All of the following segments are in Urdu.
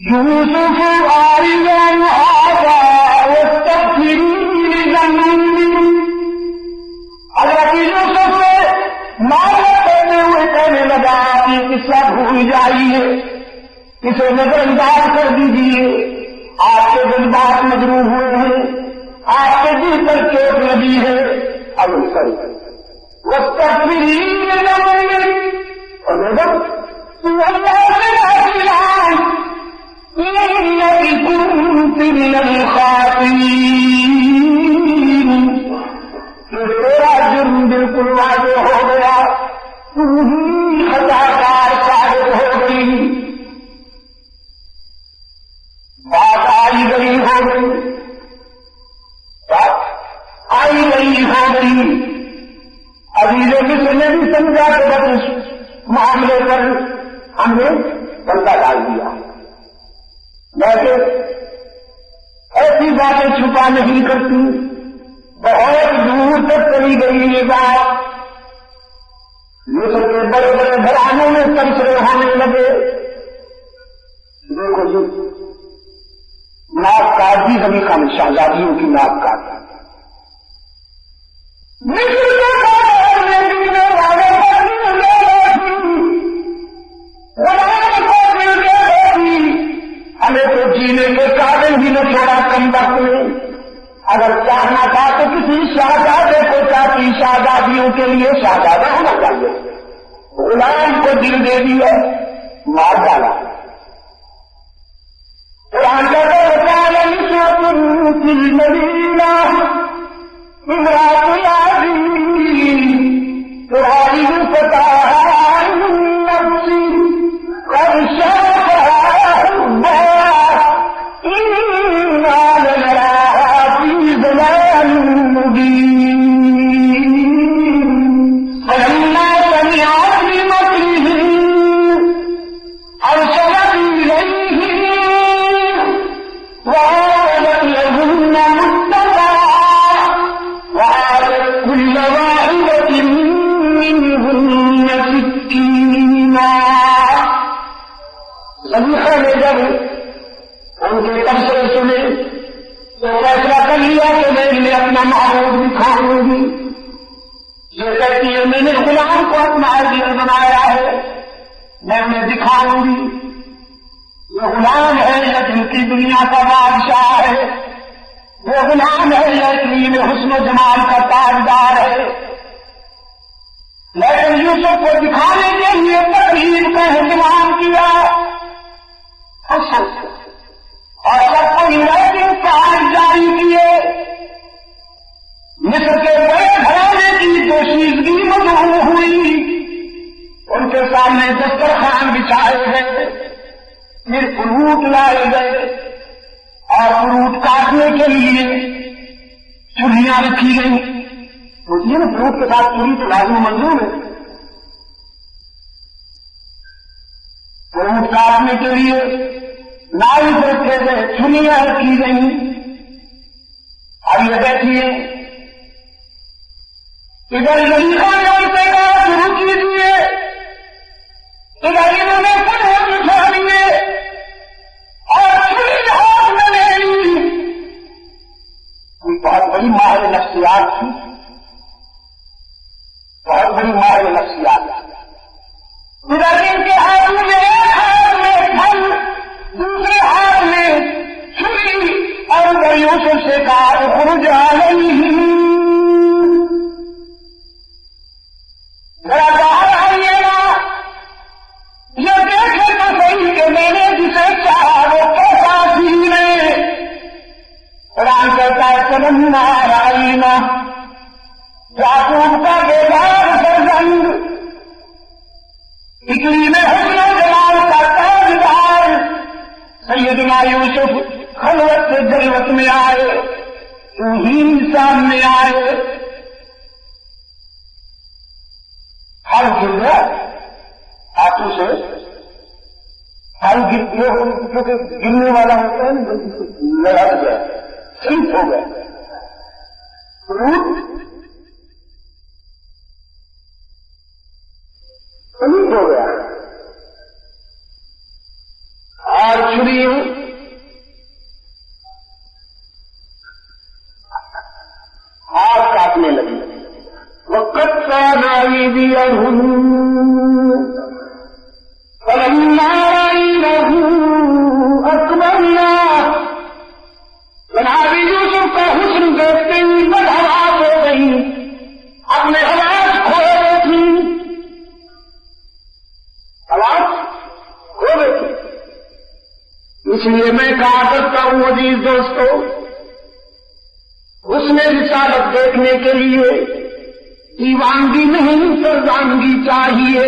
يوسف عارضا هذا واستغفري لذنبك. حضرت یوسف نے معاملہ کرتے ہوئے کہنے لگا کہ قصہ بھول جائیے، اسے نظر انداز کر دیجیے، آپ کے جذبات مجروح ہوئے ہیں، آپ کے دل پر چوٹ لگی ہے، اب کرو واستغفری لذنبک. اور نظر اللہ سے معافی إنك كنت من الخاطئين. تیرا جرم بالکل واضح ہو گیا، تم ہی خطا کار ثابت ہو گئی، بات آئی گئی ہو گئی، بات آئی گئی ہو گئی. عزیز مصر نے بھی سمجھا کہ بس اس معاملے پر ہم نے پردہ ڈال دیا، ویسے ایسی باتیں چھپا نہیں کرتی. بہت دور تک چلی گئی یہ بات، مصر کے بڑے بڑے گھرانوں میں تبصرے ہونے لگے. دیکھو جی، ناک کاٹ دی زمین کا شہزادیوں کی ناک کاٹ دی. مصر کے ہمیں تو جینے کے قابل بھی نہ چھوڑا کم وقت میں. اگر چاہنا تھا تو کسی شہزادے کو چاہتی شہزادیوں کے لیے شہزادہ ہونا چاہیے، غلام کو دل دے دیا، مار ڈالا. قرآن کہتا ہے فی المدینہ امرأۃ العزیز تراود فتاها عن نفسه قد شغفها حبا إنا لنراها في ضلال مبين. فلما سمعت بمكرهن أرسلت إليهن وأعتدت لهن متكئا وآتت كل واحدة منهن سكينا. زلیخا نے جب ان کے تبصرے سنے تو فیصلہ کر لیا کہ میں انہیں اپنا معروف دکھاؤں گی. یہ کہتی ہے میں نے غلام کو اپنا عزیز بنایا ہے، میں انہیں دکھاؤں گی یہ غلام ہے یا جن کی دنیا کا بادشاہ ہے، وہ غلام ہے یا اتنی حسن و جمال کا تاجدار ہے. لیکن یوسف کو دکھانے کے لیے تقریب کا اہتمام کیا اور سب کو لیکن کارڈ جاری کیے. مصر کے بڑے گھرانے کی پوشیدگی مدعو ہوئی، ان کے سامنے دسترخوان بچھائے گئے، پھر فروٹ لائے گئے اور فروٹ کاٹنے کے لیے چولیاں رکھی گئی. سوچیے نا، فروٹ کے ساتھ چولی تو لازم منظور ہے. فروٹ کاٹنے کے لیے نائف رکھے گئے، چولیاں رکھی گئی. اب یہ بیٹھیے ادھر زلیخا نے ان سے کہا شروع کیجیے، ادھر انہوں نے فروٹ اٹھا لیے اور چولی ہاتھ میں لے لی. بہت بڑی ماہر نفسیات تھی، بہت بڑی ماہر نفسیات. ادھر ان کے ہاتھ میں ایک ہاتھ میں پھل، دوسرے ہاتھ میں چھری، اور ادھر یوسف سے کہا اخرج علیہم، ذرا باہر آئیے گا، یہ دیکھے تو صحیح کہ میں نے جسے چاہا وہ کیسا سین ہے. قرآن کہتا ہے فلما رأینا یعقوب کا بیدار فرزند، اکلیم حسن و جمال کا تاجدار سیدنا یوسف خلوت سے جلوت میں آئے، توہین سامنے آئے. ہر گر گیا ہاتھوں سے، ہر گر گیا کیونکہ گرنے والا ہوتا ہے نا، لڑک گیا، ٹھیک ہو گیا. فروٹ ٹھیک ہو گیا. اور چھریوں ہاتھ کاٹنے لگی. وقت کا نائی دیا اکبرنا جناب یوسف کا حسن دیکھتے ہی بدحواس ہو گئی, اپنے حواس کھو رہی تھی, حواس کھو رہی تھی. اس لیے میں کہا کرتا ہوں عزیز دوستو, حسن رسالت دیکھنے کے لیے دیوانگی نہیں فرزانگی چاہیے.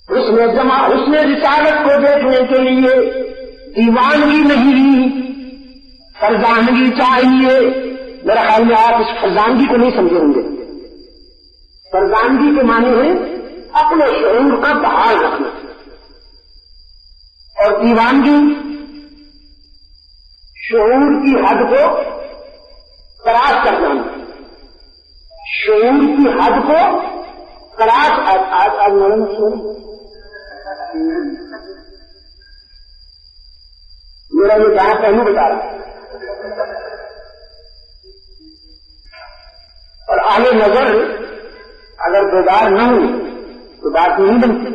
حسن رسالت کو دیکھنے کے لیے دیوانگی نہیں فرزانگی چاہیے. میرا خیال میں آپ اس فرزانگی کو نہیں سمجھیں گے. فرزانگی کے معنی ہے اپنے شعور کا بحال رکھنا, اور دیوانگی شعور کی حد کو کراس کر جانا. شعور کی حد کو کراس میرا یہ کہاں پہلو بتا رہا ہے, اور آگے نظر اگر بیدار نہ ہو تو بات نہیں بنتی.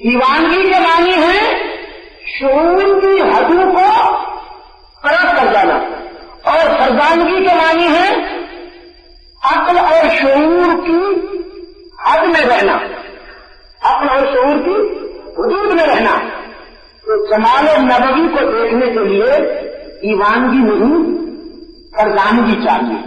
دیوانگی کے معنی ہے شعور کی حدوں کو کراس کر جانا, اور فرزانگی کے معنی ہے عقل اور شعور کی حد میں رہنا, عقل اور شعور کی حدود میں رہنا. تو جمال نبوی کو دیکھنے کے لیے دیوانگی نہیں فرزانگی چاہیے.